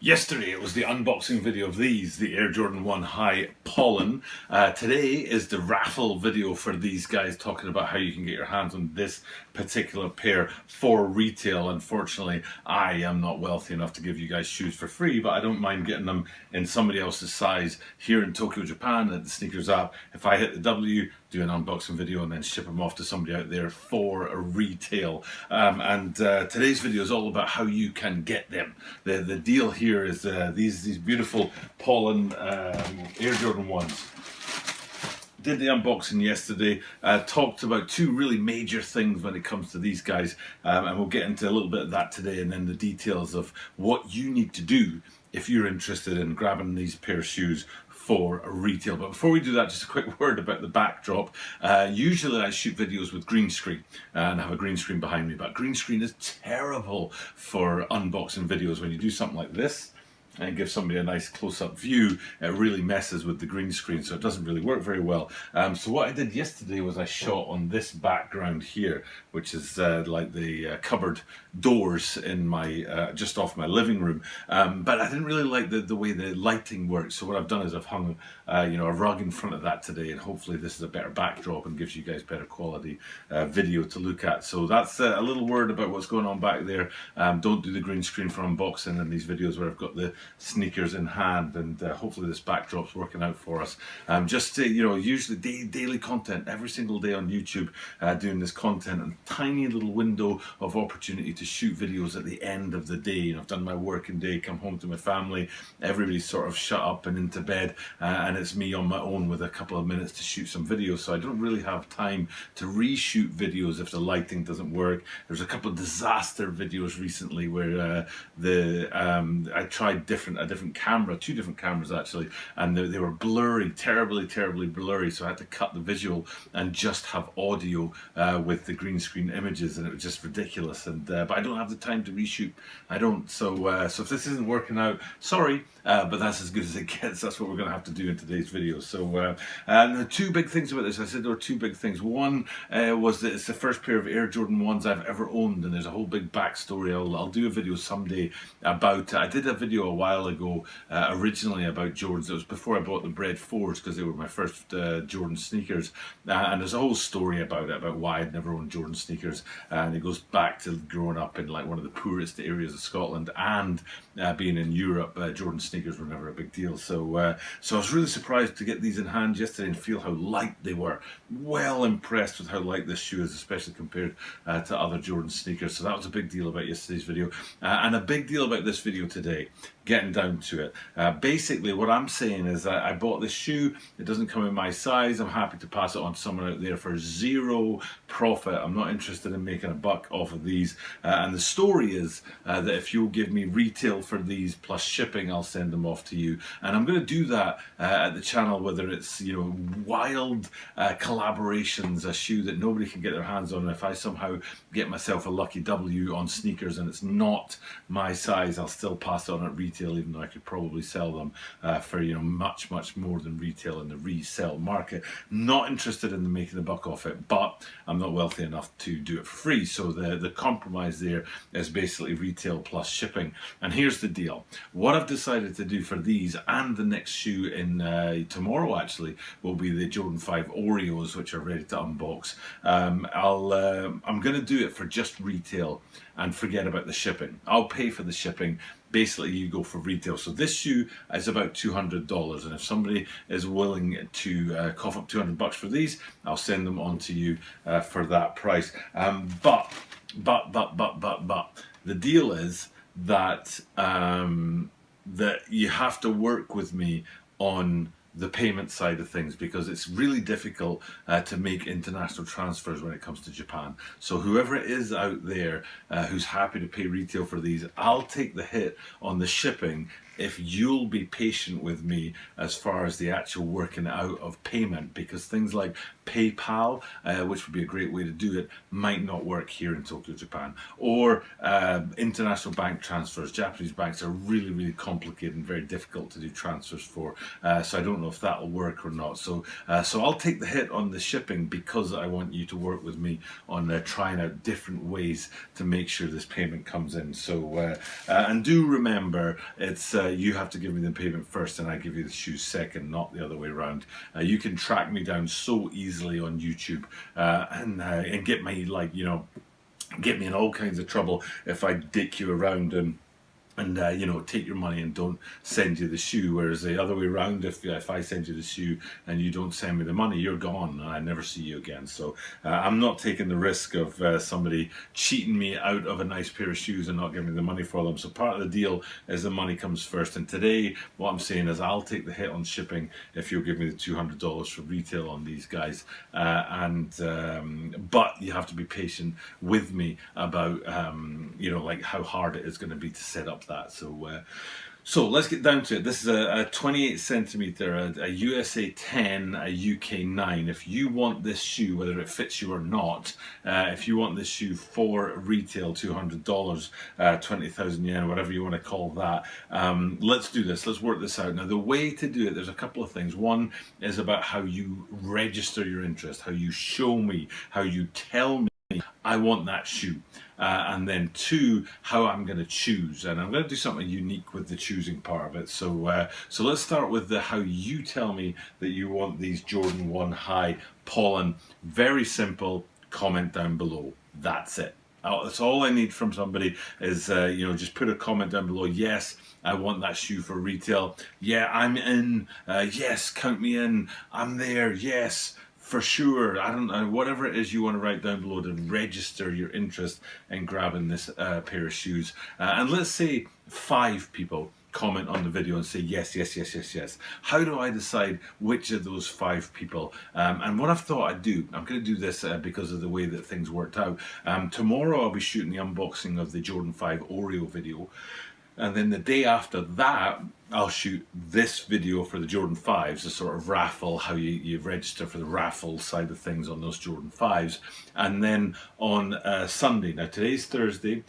Yesterday it was the unboxing video of these, the Air Jordan 1 High Pollen. Today is the Raffle video for these guys, talking about how you can get your hands on this particular pair for retail. Unfortunately, I am not wealthy enough to give you guys shoes for free, but I don't mind getting them in somebody else's size here in Tokyo, Japan at the Sneakers app. If I hit the W, do an unboxing video and then ship them off to somebody out there for retail. Today's video is all about how you can get them. The deal here is these beautiful Pollen Air Jordan 1s. Did the unboxing yesterday, talked about two really major things when it comes to these guys, and we'll get into a little bit of that today, and then the details of what you need to do if you're interested in grabbing these pair of shoes for retail. But before we do that, just a quick word about the backdrop. Usually I shoot videos with green screen and have a green screen behind me, but green screen is terrible for unboxing videos. When you do something like this and give somebody a nice close-up view, it really messes with the green screen, so it doesn't really work very well. So what I did yesterday was I shot on this background here, which is like the cupboard doors in my just off my living room, but I didn't really like the way the lighting works. So what I've done is I've hung a rug in front of that today, and hopefully this is a better backdrop and gives you guys better quality video to look at. So that's a little word about what's going on back there. Don't do the green screen for unboxing in these videos where I've got the sneakers in hand, and hopefully this backdrop's working out for us. Just usually daily content every single day on YouTube, doing this content, and tiny little window of opportunity to shoot videos at the end of the day. I've done my working day, come home to my family, everybody's sort of shut up and into bed, and it's me on my own with a couple of minutes to shoot some videos. So I don't really have time to reshoot videos if the lighting doesn't work. There's a couple of disaster videos recently where I tried a different camera, two different cameras actually, and they were blurry, terribly blurry, so I had to cut the visual and just have audio with the green screen images, and it was just ridiculous. And but I don't have the time to reshoot. I don't. So if this isn't working out, sorry, but that's as good as it gets. That's what we're going to have to do in today's video. So and the two big things about this, I said there were two big things. One was that it's the first pair of Air Jordan 1s I've ever owned, and there's a whole big backstory. I'll do a video someday about it. I did a video a while ago originally about Jordans. It was before I bought the Bread 4s because they were my first Jordan sneakers, and there's a whole story about it, about why I'd never owned Jordan sneakers, and it goes back to growing up in like one of the poorest areas of Scotland, and being in Europe. Jordan sneakers were never a big deal, so I was really surprised to get these in hand yesterday and feel how light they were. Well impressed with how light this shoe is, especially compared to other Jordan sneakers. So that was a big deal about yesterday's video, and a big deal about this video today. Getting down to it, basically what I'm saying is I bought this shoe, it doesn't come in my size, I'm happy to pass it on to someone out there for zero profit. I'm not interested in making a buck off of these, and the story is that if you'll give me retail for these plus shipping, I'll send them off to you. And I'm going to do that at the channel, whether it's wild collaborations, a shoe that nobody can get their hands on, and if I somehow get myself a lucky W on sneakers and it's not my size, I'll still pass it on at retail, even though I could probably sell them for much more than retail in the resale market. Not interested in making a buck off it, but I'm not wealthy enough to do it for free. So the compromise there is basically retail plus shipping. And here's the deal: what I've decided to do for these and the next shoe in tomorrow actually will be the Jordan 5 Oreos, which are ready to unbox. I'm going to do it for just retail and forget about the shipping. I'll pay for the shipping. Basically, you go for retail. So this shoe is about $200, and if somebody is willing to cough up $200 for these, I'll send them on to you for that price. But the deal is that that you have to work with me on the payment side of things, because it's really difficult to make international transfers when it comes to Japan. So whoever it is out there who's happy to pay retail for these, I'll take the hit on the shipping if you'll be patient with me as far as the actual working out of payment, because things like PayPal, which would be a great way to do it, might not work here in Tokyo, Japan. Or international bank transfers. Japanese banks are really, really complicated and very difficult to do transfers for. So I don't know if that'll work or not. So I'll take the hit on the shipping because I want you to work with me on trying out different ways to make sure this payment comes in. So and do remember, it's you have to give me the payment first and I give you the shoes second, not the other way around. You can track me down so easily on YouTube and get me, like, you know, get me in all kinds of trouble if I dick you around and you know, take your money and don't send you the shoe. Whereas the other way around, if I send you the shoe and you don't send me the money, you're gone and I never see you again. So I'm not taking the risk of somebody cheating me out of a nice pair of shoes and not giving me the money for them. So part of the deal is the money comes first. And today, what I'm saying is I'll take the hit on shipping if you'll give me the $200 for retail on these guys. But you have to be patient with me about, you know, like how hard it is going to be to set up that. So let's get down to it. This is a 28 centimeter, a USA 10, a UK 9. If you want this shoe, whether it fits you or not, if you want this shoe for retail, $200, 20,000 yen, whatever you want to call that, let's do this. Let's work this out. Now, the way to do it, there's a couple of things. One is about how you register your interest, how you show me, how you tell me I want that shoe. And then two, how I'm going to choose, and I'm going to do something unique with the choosing part of it. So let's start with the how you tell me that you want these Jordan 1 High Pollen. Very simple. Comment down below. That's it. That's all I need from somebody is you know, just put a comment down below. Yes, I want that shoe for retail. Yeah, I'm in. Yes, count me in. I'm there. Yes, for sure. I don't know, whatever it is you want to write down below to register your interest in grabbing this pair of shoes. And let's say 5 people comment on the video and say yes, yes, yes, yes, yes. How do I decide which of those 5 people? And what I've thought I'd do, I'm going to do this because of the way that things worked out. Tomorrow I'll be shooting the unboxing of the Jordan 5 Oreo video. And then the day after that, I'll shoot this video for the Jordan 5s, the sort of raffle, how you register for the raffle side of things on those Jordan 5s. And then on Sunday, now today's Thursday,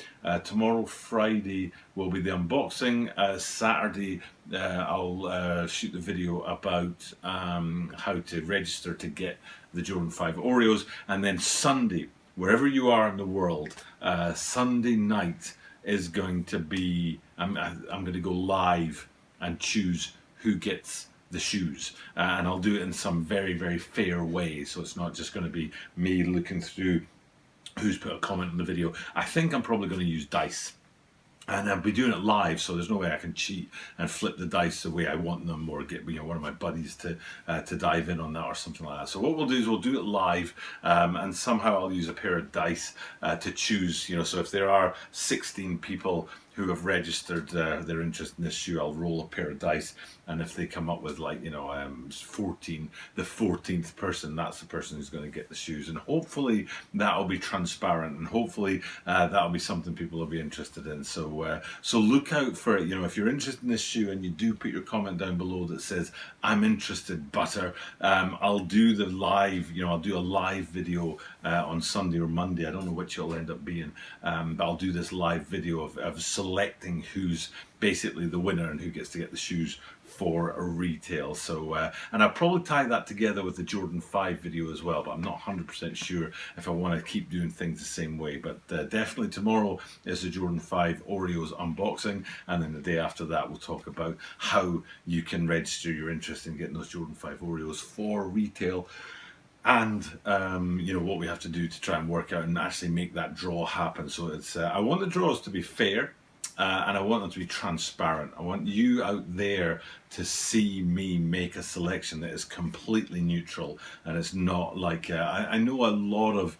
tomorrow Friday will be the unboxing. Saturday, I'll shoot the video about how to register to get the Jordan 5 Oreos. And then Sunday, wherever you are in the world, Sunday night is going to be, I'm going to go live and choose who gets the shoes, and I'll do it in some very, very fair way, so it's not just going to be me looking through who's put a comment on the video. I think I'm probably going to use dice. And I'll be doing it live, so there's no way I can cheat and flip the dice the way I want them, or get, you know, one of my buddies to dive in on that or something like that. So what we'll do is we'll do it live, and somehow I'll use a pair of dice to choose. You know, so if there are 16 people who have registered their interest in this shoe, I'll roll a pair of dice, and if they come up with, like, you know, 14, the 14th person, that's the person who's going to get the shoes. And hopefully that'll be transparent, and hopefully that'll be something people will be interested in. So look out for it. You know, if you're interested in this shoe and you do put your comment down below that says I'm interested, butter, I'll do the live, you know, I'll do a live video on Sunday or Monday. I don't know which it'll end up being, but I'll do this live video of selecting who's basically the winner and who gets to get the shoes for a retail. So and I'll probably tie that together with the Jordan 5 video as well, but I'm not 100% sure if I want to keep doing things the same way. But definitely tomorrow is the Jordan 5 Oreos unboxing, and then the day after that we'll talk about how you can register your interest in getting those Jordan 5 Oreos for retail, and you know, what we have to do to try and work out and actually make that draw happen. So it's I want the draws to be fair, and I want them to be transparent. I want you out there to see me make a selection that is completely neutral, and it's not like I know a lot of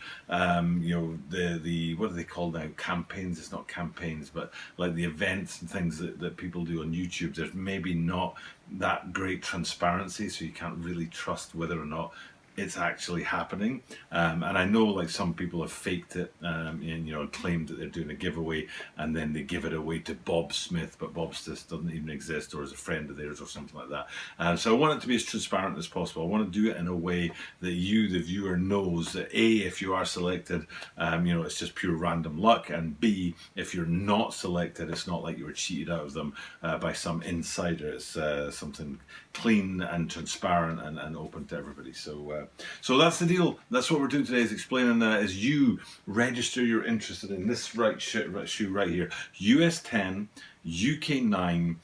you know, the what are they called now, campaigns? It's not campaigns, but like the events and things that people do on YouTube. There's maybe not that great transparency, so you can't really trust whether or not it's actually happening. And I know like some people have faked it and claimed that they're doing a giveaway, and then they give it away to Bob Smith, but Bob Smith doesn't even exist, or is a friend of theirs or something like that. So I want it to be as transparent as possible. I want to do it in a way that you, the viewer, knows that A, if you are selected, it's just pure random luck, and B, if you're not selected, it's not like you were cheated out of them by some insider. It's something clean and transparent and open to everybody. So that's the deal. That's what we're doing today, is explaining as you register you're interested in this shoe right here. US 10, UK 9,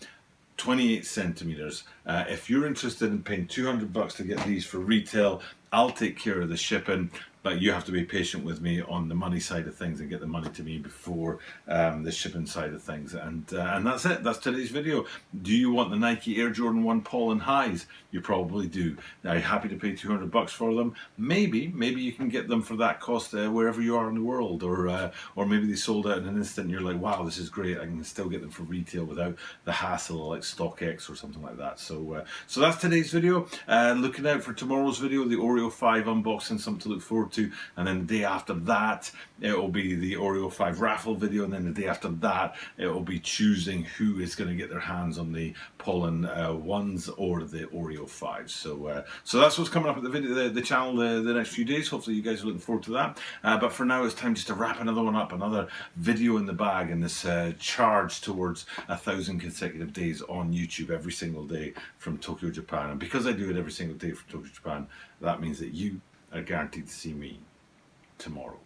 28 centimeters. If you're interested in paying $200 to get these for retail, I'll take care of the shipping, but you have to be patient with me on the money side of things and get the money to me before the shipping side of things. And that's it. That's today's video. Do you want the Nike Air Jordan 1 Pollen highs? You probably do. Are you happy to pay $200 for them? Maybe you can get them for that cost wherever you are in the world, or maybe they sold out in an instant and you're like, wow, this is great. I can still get them for retail without the hassle of like StockX or something like that. So that's today's video. Looking out for tomorrow's video, the Oreo 5 unboxing, something to look forward to. And then the day after that, it will be the Oreo 5 raffle video. And then the day after that, it will be choosing who is going to get their hands on the Pollen 1s or the Oreo 5s. So that's what's coming up at the channel the next few days. Hopefully you guys are looking forward to that. But for now, it's time just to wrap another one up, another video in the bag in this charge towards 1,000 consecutive days on YouTube every single day from Tokyo, Japan. And because I do it every single day from Tokyo, Japan, that means that you are guaranteed to see me tomorrow.